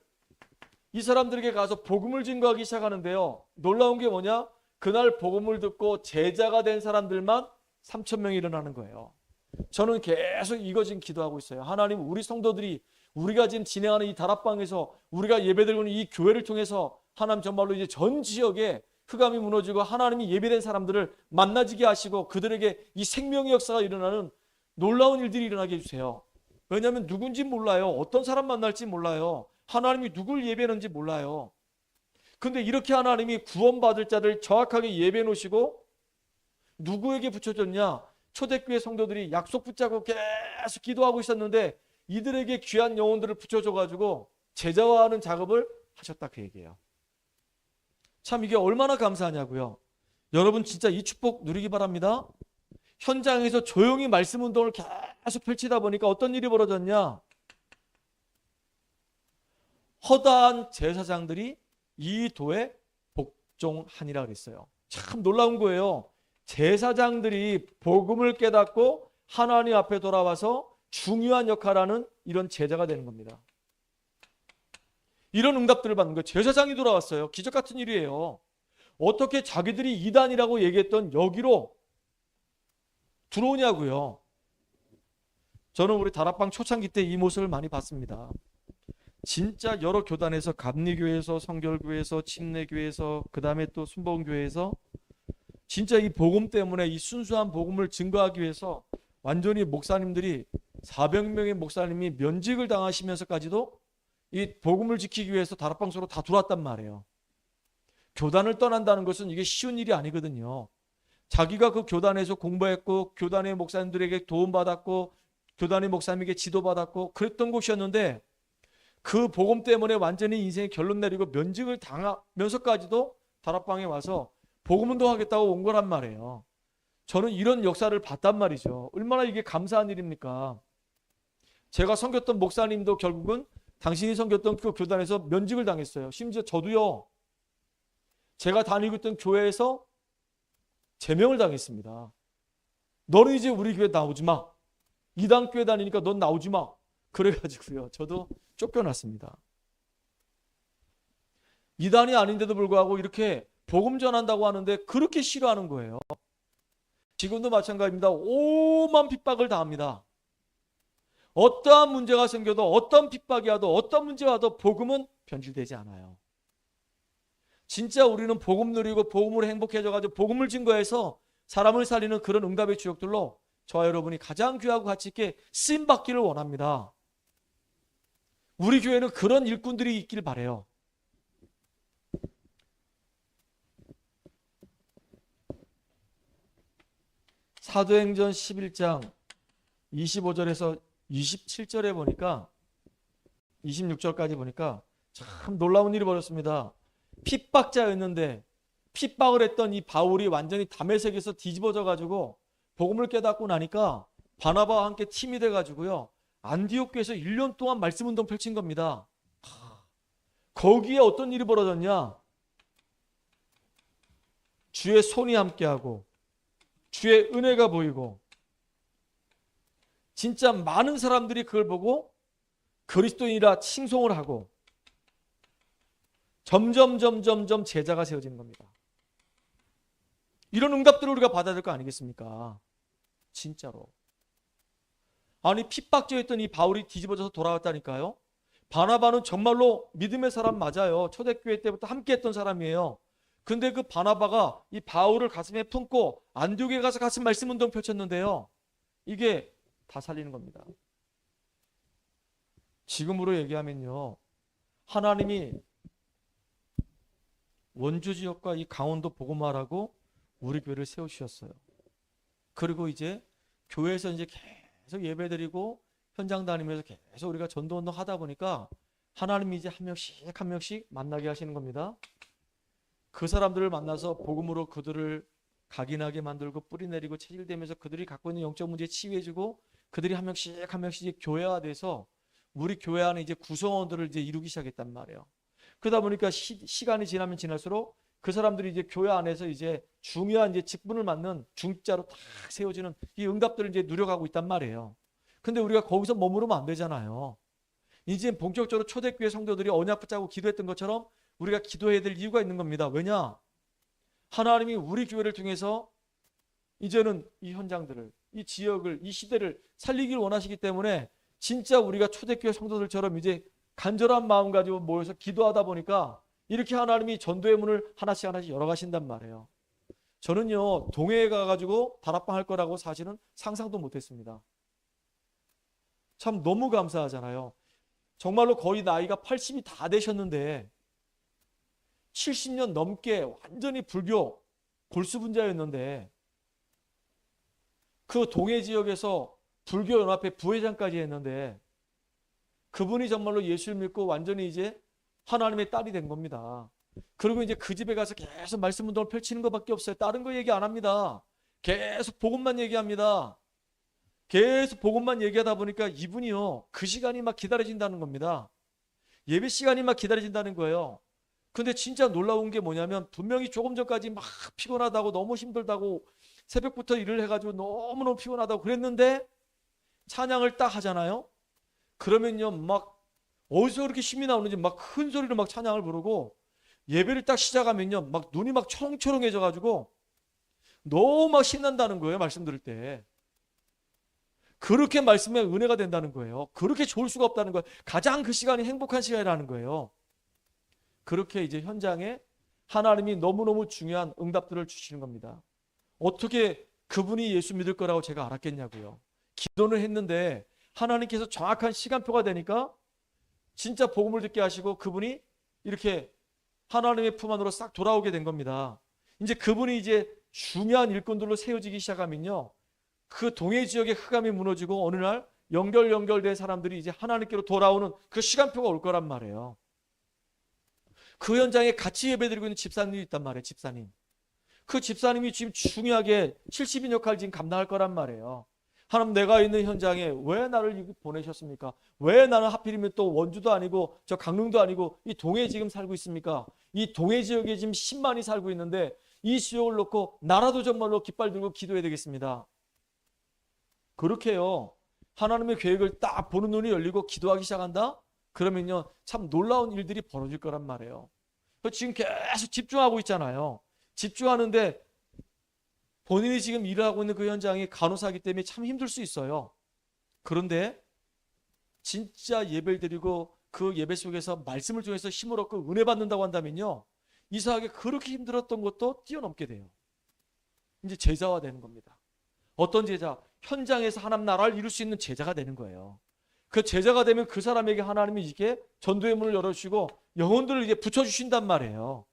이 사람들에게 가서 복음을 증거하기 시작하는데요. 놀라운 게 뭐냐? 그날 복음을 듣고 제자가 된 사람들만 3,000명이 일어나는 거예요. 저는 계속 이거 지금 기도하고 있어요. 하나님 우리 성도들이 우리가 지금 진행하는 이 다락방에서 우리가 예배드리고 있는 이 교회를 통해서 하나님 정말로 이제 전 지역에 흑암이 무너지고 하나님이 예배된 사람들을 만나지게 하시고 그들에게 이 생명의 역사가 일어나는 놀라운 일들이 일어나게 해주세요. 왜냐하면 누군지 몰라요. 어떤 사람 만날지 몰라요. 하나님이 누굴 예배하는지 몰라요. 근데 이렇게 하나님이 구원받을 자를 정확하게 예배해 놓으시고 누구에게 붙여줬냐? 초대교회 성도들이 약속 붙잡고 계속 기도하고 있었는데 이들에게 귀한 영혼들을 붙여줘가지고 제자화하는 작업을 하셨다 그 얘기예요. 참 이게 얼마나 감사하냐고요. 여러분 진짜 이 축복 누리기 바랍니다. 현장에서 조용히 말씀 운동을 계속 펼치다 보니까 어떤 일이 벌어졌냐? 허다한 제사장들이 이 도에 복종하니라 그랬어요. 참 놀라운 거예요. 제사장들이 복음을 깨닫고 하나님 앞에 돌아와서 중요한 역할을 하는 이런 제자가 되는 겁니다. 이런 응답들을 받는 거예요. 제사장이 돌아왔어요. 기적 같은 일이에요. 어떻게 자기들이 이단이라고 얘기했던 여기로 들어오냐고요. 저는 우리 다락방 초창기 때 이 모습을 많이 봤습니다. 진짜 여러 교단에서 감리교회에서 성결교회에서 침례교회에서 그 다음에 또 순복음교회에서 진짜 이 복음 때문에 이 순수한 복음을 증거하기 위해서 완전히 목사님들이 400명의 목사님이 면직을 당하시면서까지도 이 복음을 지키기 위해서 다락방 속으로 다 들어왔단 말이에요. 교단을 떠난다는 것은 이게 쉬운 일이 아니거든요. 자기가 그 교단에서 공부했고 교단의 목사님들에게 도움받았고 교단의 목사님에게 지도받았고 그랬던 곳이었는데 그 복음 때문에 완전히 인생의 결론 내리고 면직을 당하면서까지도 다락방에 와서 복음 운동하겠다고 온 거란 말이에요. 저는 이런 역사를 봤단 말이죠. 얼마나 이게 감사한 일입니까? 제가 섬겼던 목사님도 결국은 당신이 섬겼던 그 교단에서 면직을 당했어요. 심지어 저도요. 제가 다니고 있던 교회에서 제명을 당했습니다. 너는 이제 우리 교회 나오지 마. 이단 교회 다니니까 넌 나오지 마. 그래가지고요. 저도 쫓겨났습니다. 이단이 아닌데도 불구하고 이렇게 복음 전한다고 하는데 그렇게 싫어하는 거예요. 지금도 마찬가지입니다. 오만 핍박을 당합니다. 어떠한 문제가 생겨도 어떤 핍박이 와도 어떤 문제가 와도 복음은 변질되지 않아요. 진짜 우리는 복음 누리고 복음으로 행복해져가지고 복음을 증거해서 사람을 살리는 그런 응답의 주역들로 저와 여러분이 가장 귀하고 가치 있게 쓰임받기를 원합니다. 우리 교회는 그런 일꾼들이 있길 바라요. 사도행전 11장 25절에서 27절에 보니까 26절까지 보니까 참 놀라운 일이 벌어졌습니다. 핍박자였는데 핍박을 했던 이 바울이 완전히 다메섹에서 뒤집어져 가지고 복음을 깨닫고 나니까 바나바와 함께 팀이 돼 가지고요. 안디옥 교회에서 1년 동안 말씀 운동 펼친 겁니다. 거기에 어떤 일이 벌어졌냐? 주의 손이 함께하고 주의 은혜가 보이고 진짜 많은 사람들이 그걸 보고 그리스도인이라 칭송을 하고 점점 제자가 세워지는 겁니다. 이런 응답들을 우리가 받아야 될 거 아니겠습니까? 진짜로. 아니 핍박죄였던 이 바울이 뒤집어져서 돌아왔다니까요. 바나바는 정말로 믿음의 사람 맞아요. 초대교회 때부터 함께했던 사람이에요. 근데 그 바나바가 이 바울을 가슴에 품고 안디옥에 가서 같이 말씀 운동 펼쳤는데요. 이게 다 살리는 겁니다. 지금으로 얘기하면요. 하나님이 원주 지역과 이 강원도 복음화라고 우리 교회를 세우셨어요. 그리고 이제 교회에서 이제 계속 예배드리고 현장 다니면서 계속 우리가 전도운동 하다 보니까 하나님이 이제 한 명씩 만나게 하시는 겁니다. 그 사람들을 만나서 복음으로 그들을 각인하게 만들고 뿌리내리고 체질되면서 그들이 갖고 있는 영적 문제에 치유해주고 그들이 한 명씩 이제 교회화돼서 우리 교회 안에 이제 구성원들을 이제 이루기 시작했단 말이에요. 그러다 보니까 시간이 지나면 지날수록 그 사람들이 이제 교회 안에서 이제 중요한 이제 직분을 맡는 중직자로 딱 세워지는 이 응답들을 이제 누려가고 있단 말이에요. 근데 우리가 거기서 머무르면 안 되잖아요. 이제 본격적으로 초대교회 성도들이 언약 붙잡고 기도했던 것처럼 우리가 기도해야 될 이유가 있는 겁니다. 왜냐? 하나님이 우리 교회를 통해서 이제는 이 현장들을, 이 지역을, 이 시대를 살리길 원하시기 때문에 진짜 우리가 초대교회 성도들처럼 이제 간절한 마음 가지고 모여서 기도하다 보니까 이렇게 하나님이 전도의 문을 하나씩 열어가신단 말이에요. 저는요, 동해에 가가지고 다락방 할 거라고 사실은 상상도 못했습니다. 참 너무 감사하잖아요. 정말로 거의 나이가 80이 다 되셨는데 70년 넘게 완전히 불교 골수분자였는데 그 동해 지역에서 불교연합회 부회장까지 했는데 그분이 정말로 예수를 믿고 완전히 이제 하나님의 딸이 된 겁니다. 그리고 이제 그 집에 가서 계속 말씀 운동을 펼치는 것밖에 없어요. 다른 거 얘기 안 합니다. 계속 복음만 얘기합니다. 계속 복음만 얘기하다 보니까 이분이요, 그 시간이 막 기다려진다는 겁니다. 예배 시간이 막 기다려진다는 거예요. 근데 진짜 놀라운 게 뭐냐면 분명히 조금 전까지 막 피곤하다고 너무 힘들다고 새벽부터 일을 해가지고 너무너무 피곤하다고 그랬는데 찬양을 딱 하잖아요. 그러면요 막 어디서 그렇게 힘이 나오는지 막 큰 소리로 막 찬양을 부르고 예배를 딱 시작하면요 막 눈이 막 초롱초롱해져 가지고 너무 막 신난다는 거예요. 말씀 들을 때 그렇게 말씀에 은혜가 된다는 거예요. 그렇게 좋을 수가 없다는 거예요. 가장 그 시간이 행복한 시간이라는 거예요. 그렇게 이제 현장에 하나님이 너무너무 중요한 응답들을 주시는 겁니다. 어떻게 그분이 예수 믿을 거라고 제가 알았겠냐고요. 기도는 했는데 하나님께서 정확한 시간표가 되니까 진짜 복음을 듣게 하시고 그분이 이렇게 하나님의 품 안으로 싹 돌아오게 된 겁니다. 이제 그분이 이제 중요한 일꾼들로 세워지기 시작하면요, 그 동해 지역의 흑암이 무너지고 어느 날 연결된 사람들이 이제 하나님께로 돌아오는 그 시간표가 올 거란 말이에요. 그 현장에 같이 예배드리고 있는 집사님이 있단 말이에요. 집사님. 그 집사님이 지금 중요하게 70인 역할을 지금 감당할 거란 말이에요. 하나님, 내가 있는 현장에 왜 나를 보내셨습니까? 왜 나는 하필이면 또 원주도 아니고 저 강릉도 아니고 이 동해에 지금 살고 있습니까? 이 동해 지역에 지금 10만이 살고 있는데 이 지역을 놓고 나라도 정말로 깃발 들고 기도해야 되겠습니다. 그렇게요. 하나님의 계획을 딱 보는 눈이 열리고 기도하기 시작한다? 그러면요, 참 놀라운 일들이 벌어질 거란 말이에요. 지금 계속 집중하고 있잖아요. 집중하는데 본인이 지금 일을 하고 있는 그 현장이 간호사이기 때문에 참 힘들 수 있어요. 그런데 진짜 예배를 드리고 그 예배 속에서 말씀을 통해서 힘을 얻고 은혜 받는다고 한다면요, 이상하게 그렇게 힘들었던 것도 뛰어넘게 돼요. 이제 제자화 되는 겁니다. 어떤 제자? 현장에서 하나님 나라를 이룰 수 있는 제자가 되는 거예요. 그 제자가 되면 그 사람에게 하나님이 이게 전도의 문을 열어주시고 영혼들을 이제 붙여주신단 말이에요.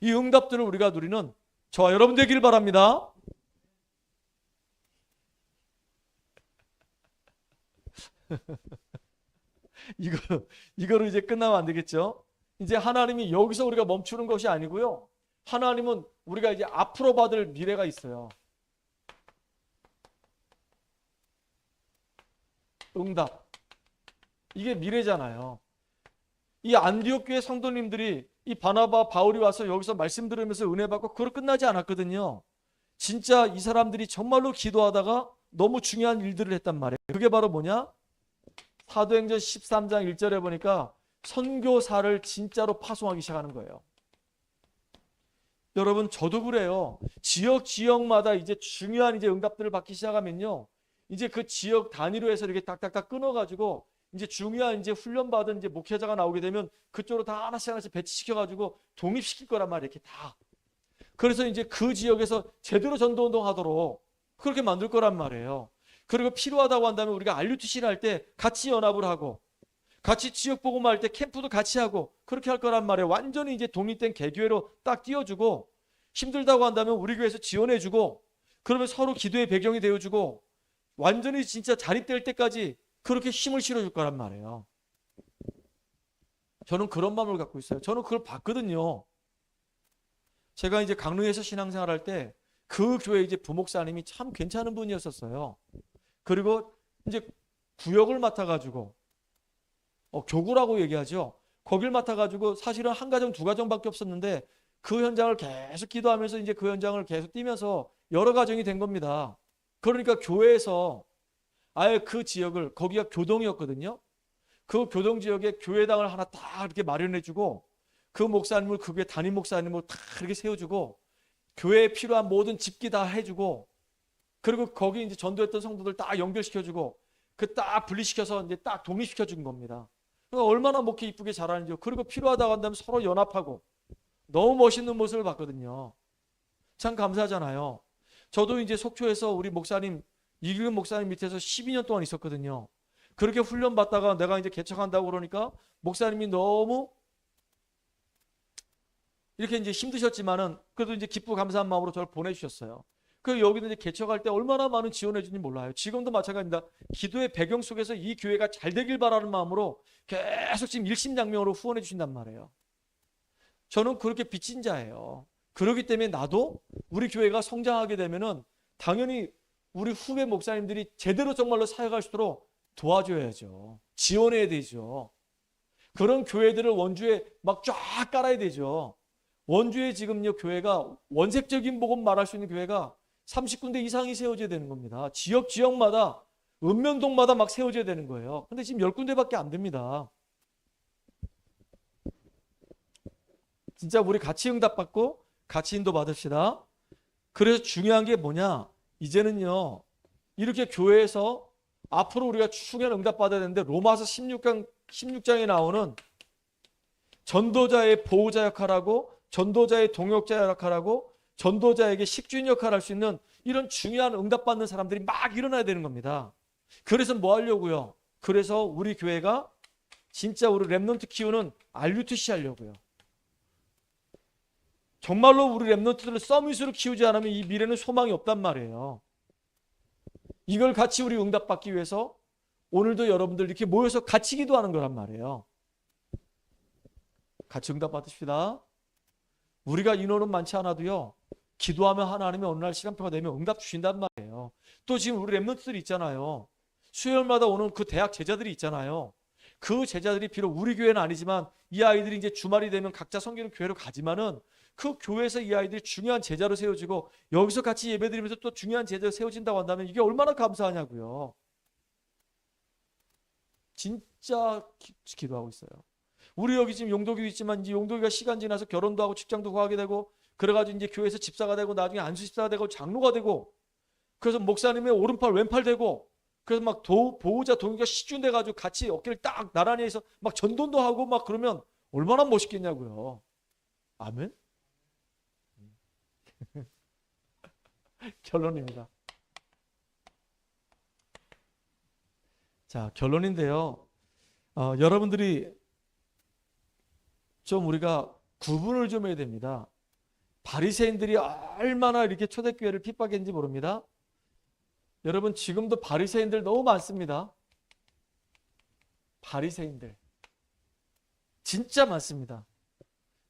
이 응답들을 우리가 누리는 저와 여러분 되기를 바랍니다. 이거로 이제 끝나면 안 되겠죠? 이제 하나님이 여기서 우리가 멈추는 것이 아니고요. 하나님은 우리가 이제 앞으로 받을 미래가 있어요. 응답. 이게 미래잖아요. 이 안디옥 교회 성도님들이 이 바나바, 바울이 와서 여기서 말씀 들으면서 은혜 받고 그걸 끝나지 않았거든요. 진짜 이 사람들이 정말로 기도하다가 너무 중요한 일들을 했단 말이에요. 그게 바로 뭐냐? 사도행전 13장 1절에 보니까 선교사를 진짜로 파송하기 시작하는 거예요. 여러분, 저도 그래요. 지역마다 이제 중요한 이제 응답들을 받기 시작하면요, 이제 그 지역 단위로 해서 이렇게 딱딱딱 끊어가지고 이제 중요한 이제 훈련받은 이제 목회자가 나오게 되면 그쪽으로 다 하나씩 배치시켜가지고 독립시킬 거란 말이에요. 이렇게 다. 그래서 이제 그 지역에서 제대로 전도운동 하도록 그렇게 만들 거란 말이에요. 그리고 필요하다고 한다면 우리가 RUTC를 할 때 같이 연합을 하고 같이 지역 복음할 때 캠프도 같이 하고 그렇게 할 거란 말이에요. 완전히 이제 독립된 개교회로 딱 띄워주고 힘들다고 한다면 우리 교회에서 지원해주고 그러면 서로 기도의 배경이 되어주고 완전히 진짜 자립될 때까지 그렇게 힘을 실어줄 거란 말이에요. 저는 그런 마음을 갖고 있어요. 저는 그걸 봤거든요. 제가 이제 강릉에서 신앙생활 할 때 그 교회 이제 부목사님이 참 괜찮은 분이었었어요. 그리고 이제 구역을 맡아가지고 교구라고 얘기하죠. 거길 맡아가지고 사실은 한 가정 두 가정밖에 없었는데 그 현장을 계속 기도하면서 이제 그 현장을 계속 뛰면서 여러 가정이 된 겁니다. 그러니까 교회에서 아예 그 지역을, 거기가 교동이었거든요. 그 교동 지역에 교회당을 하나 딱 이렇게 마련해주고 그 목사님을, 그 교회 담임 목사님을 다 이렇게 세워주고 교회에 필요한 모든 집기 다 해주고 그리고 거기 이제 전도했던 성도들 딱 연결시켜주고 그 딱 분리시켜서 이제 딱 독립시켜준 겁니다. 그러니까 얼마나 목회 이쁘게 잘하는지요. 그리고 필요하다고 한다면 서로 연합하고 너무 멋있는 모습을 봤거든요. 참 감사하잖아요. 저도 이제 속초에서 우리 목사님 이규근 목사님 밑에서 12년 동안 있었거든요. 그렇게 훈련 받다가 내가 이제 개척한다고 그러니까 목사님이 너무 이렇게 이제 힘드셨지만은 그래도 이제 기쁘고 감사한 마음으로 저를 보내주셨어요. 그 여기는 이제 개척할 때 얼마나 많은 지원해 주는지 몰라요. 지금도 마찬가지입니다. 기도의 배경 속에서 이 교회가 잘 되길 바라는 마음으로 계속 지금 일심장명으로 후원해 주신단 말이에요. 저는 그렇게 빚진 자예요. 그렇기 때문에 나도 우리 교회가 성장하게 되면은 당연히 우리 후배 목사님들이 제대로 정말로 사역할 수 있도록 도와줘야죠. 지원해야 되죠. 그런 교회들을 원주에 막 쫙 깔아야 되죠. 원주에 지금요 교회가 원색적인 복음 말할 수 있는 교회가 30군데 이상이 세워져야 되는 겁니다. 지역마다 읍면동마다 막 세워져야 되는 거예요. 근데 지금 10군데밖에 안 됩니다. 진짜 우리 같이 응답받고 같이 인도 받읍시다. 그래서 중요한 게 뭐냐? 이제는요 이렇게 교회에서 앞으로 우리가 충현 응답받아야 되는데 로마서 16장에 나오는 전도자의 보호자 역할하고 전도자의 동역자 역할하고 전도자에게 식주인 역할을 할 수 있는 이런 중요한 응답받는 사람들이 막 일어나야 되는 겁니다. 그래서 뭐 하려고요? 그래서 우리 교회가 진짜 우리 랩넌트 키우는 RUTC 하려고요. 정말로 우리 랩넌트들을 서밋으로 키우지 않으면 이 미래는 소망이 없단 말이에요. 이걸 같이 우리 응답받기 위해서 오늘도 여러분들 이렇게 모여서 같이 기도하는 거란 말이에요. 같이 응답받읍시다. 우리가 인원은 많지 않아도요 기도하면 하나님이 어느 날 시간표가 되면 응답 주신단 말이에요. 또 지금 우리 랩런트들이 있잖아요. 수요일마다 오는 그 대학 제자들이 있잖아요. 그 제자들이 비록 우리 교회는 아니지만 이 아이들이 이제 주말이 되면 각자 섬기는 교회로 가지만은 그 교회에서 이 아이들이 중요한 제자로 세워지고 여기서 같이 예배드리면서 또 중요한 제자로 세워진다고 한다면 이게 얼마나 감사하냐고요. 진짜 기도하고 있어요. 우리 여기 지금 용도기도 있지만 이제 용도기가 시간 지나서 결혼도 하고 직장도 구하게 되고 그래가지고 이제 교회에서 집사가 되고 나중에 안수 집사가 되고 장로가 되고 그래서 목사님의 오른팔 왼팔 되고 그래서 막 보호자 동의가 시준돼가지고 같이 어깨를 딱 나란히 해서 막 전도도 하고 막 그러면 얼마나 멋있겠냐고요. 아멘. 결론입니다. 자, 결론인데요. 여러분들이 좀 우리가 구분을 좀 해야 됩니다. 바리새인들이 얼마나 이렇게 초대교회를 핍박했는지 모릅니다. 여러분 지금도 바리새인들 너무 많습니다. 바리새인들 진짜 많습니다.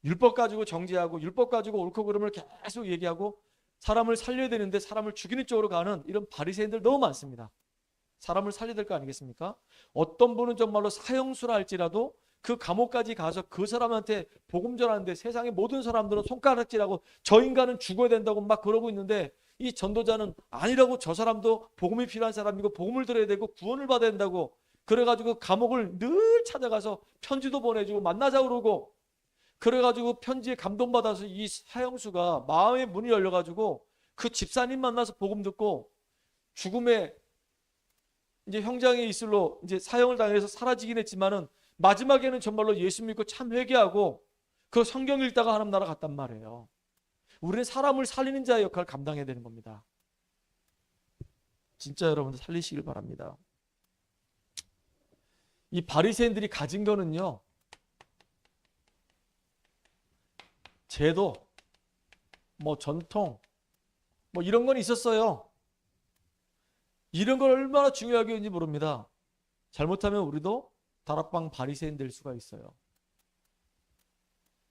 율법 가지고 정죄하고 율법 가지고 옳고 그름을 계속 얘기하고 사람을 살려야 되는데 사람을 죽이는 쪽으로 가는 이런 바리새인들 너무 많습니다. 사람을 살려야 될 거 아니겠습니까? 어떤 분은 정말로 사형수라 할지라도 그 감옥까지 가서 그 사람한테 복음 전하는데 세상의 모든 사람들은 손가락질하고 저 인간은 죽어야 된다고 막 그러고 있는데 이 전도자는 아니라고 저 사람도 복음이 필요한 사람이고 복음을 들어야 되고 구원을 받아야 된다고 그래가지고 감옥을 늘 찾아가서 편지도 보내주고 만나자 그러고 그래가지고 편지에 감동받아서 이 사형수가 마음의 문이 열려가지고 그 집사님 만나서 복음 듣고 죽음의 이제 형장에 있을로 이제 사형을 당해서 사라지긴 했지만은 마지막에는 정말로 예수 믿고 참 회개하고 그 성경 읽다가 하나님 나라 갔단 말이에요. 우리는 사람을 살리는 자의 역할을 감당해야 되는 겁니다. 진짜 여러분들 살리시길 바랍니다. 이 바리새인들이 가진 거는요, 제도, 뭐 전통, 뭐 이런 건 있었어요. 이런 걸 얼마나 중요하게 했는지 모릅니다. 잘못하면 우리도 다락방 바리새인 될 수가 있어요.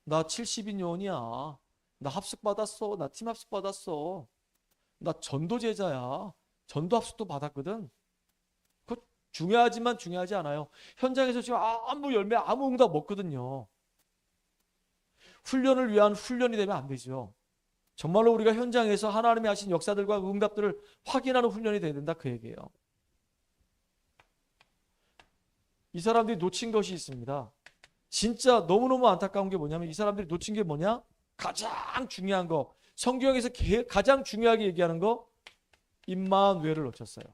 나 70인 요원이야. 나 합숙 받았어. 나 팀 합숙 받았어. 나 전도 제자야. 전도 합숙도 받았거든. 그거 중요하지만 중요하지 않아요. 현장에서 지금 아무 열매 아무 응답 없거든요. 훈련을 위한 훈련이 되면 안 되죠. 정말로 우리가 현장에서 하나님이 하신 역사들과 응답들을 확인하는 훈련이 돼야 된다 그 얘기예요. 이 사람들이 놓친 것이 있습니다. 진짜 너무너무 안타까운 게 뭐냐면 이 사람들이 놓친 게 뭐냐? 가장 중요한 거, 성경에서 가장 중요하게 얘기하는 거, 임마누엘을 놓쳤어요.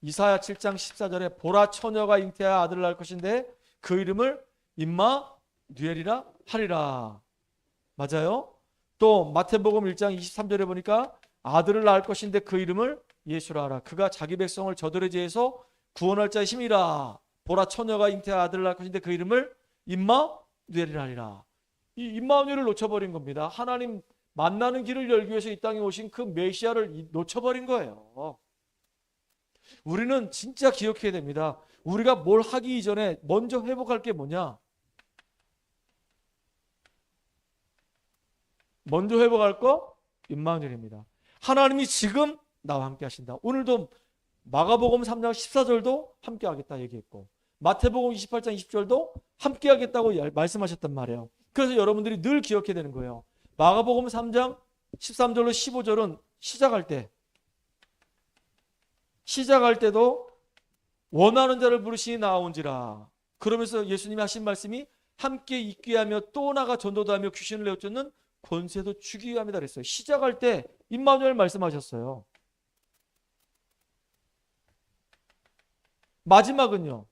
이사야 7장 14절에 보라 처녀가 잉태하여 아들을 낳을 것인데 그 이름을 임마누엘이라 하리라. 맞아요? 또 마태복음 1장 23절에 보니까 아들을 낳을 것인데 그 이름을 예수라 하라. 그가 자기 백성을 저들의 죄에서 구원할 자의 힘이라. 보라 처녀가 잉태하여 아들을 낳을 것인데 그 이름을 임마누엘이라 하리라. 이 임마누엘을 놓쳐버린 겁니다. 하나님 만나는 길을 열기 위해서 이 땅에 오신 그 메시아를 놓쳐버린 거예요. 우리는 진짜 기억해야 됩니다. 우리가 뭘 하기 이전에 먼저 회복할 게 뭐냐? 먼저 회복할 거 임마누엘입니다. 하나님이 지금 나와 함께 하신다. 오늘도 마가복음 3장 14절도 함께 하겠다 얘기했고 마태복음 28장 20절도 함께 하겠다고 말씀하셨단 말이에요. 그래서 여러분들이 늘 기억해야 되는 거예요. 마가복음 3장 13절로 15절은 시작할 때도 원하는 자를 부르시니 나아온지라. 그러면서 예수님이 하신 말씀이 함께 있게 하며 또 나가 전도도 하며 귀신을 내어쫓는 권세도 주기게 합니다 그랬어요. 시작할 때 임마누엘 말씀하셨어요. 마지막은요.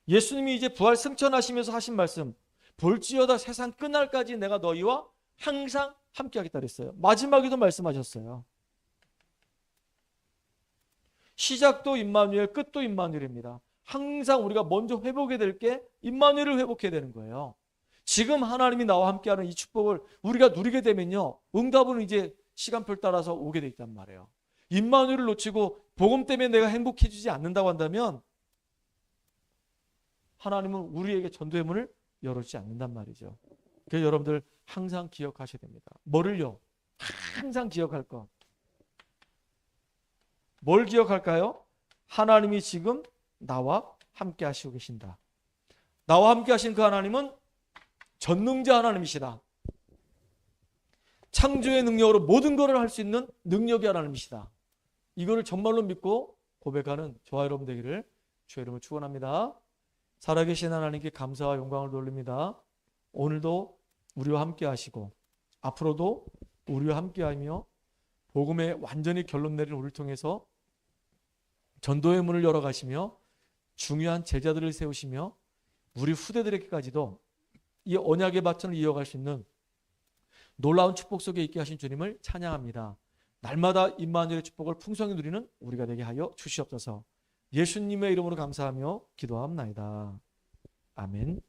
예수님이 이제 부활 승천하시면서 하신 말씀, 볼지어다 세상 끝날까지 내가 너희와 항상 함께 하겠다 그랬어요. 마지막에도 말씀하셨어요. 시작도 임마누엘, 끝도 임마누엘입니다. 항상 우리가 먼저 회복해야 될 게 임마누엘을 회복해야 되는 거예요. 지금 하나님이 나와 함께하는 이 축복을 우리가 누리게 되면요, 응답은 이제 시간표를 따라서 오게 돼 있단 말이에요. 임마누엘을 놓치고 복음 때문에 내가 행복해지지 않는다고 한다면 하나님은 우리에게 전도의 문을 열어주지 않는단 말이죠. 그래서 여러분들 항상 기억하셔야 됩니다. 뭐를요? 항상 기억할 것. 뭘 기억할까요? 하나님이 지금 나와 함께 하시고 계신다. 나와 함께 하신 그 하나님은 전능자 하나님이시다. 창조의 능력으로 모든 것을 할 수 있는 능력이 하나님이시다. 이거를 정말로 믿고 고백하는 저와 여러분 되기를 주의 이름으로 축원합니다. 살아계신 하나님께 감사와 영광을 돌립니다. 오늘도 우리와 함께 하시고 앞으로도 우리와 함께 하며 복음에 완전히 결론 내린 우리를 통해서 전도의 문을 열어가시며 중요한 제자들을 세우시며 우리 후대들에게까지도 이 언약의 바천을 이어갈 수 있는 놀라운 축복 속에 있게 하신 주님을 찬양합니다. 날마다 임마누엘의 축복을 풍성히 누리는 우리가 되게 하여 주시옵소서. 예수님의 이름으로 감사하며 기도합나이다. 아멘.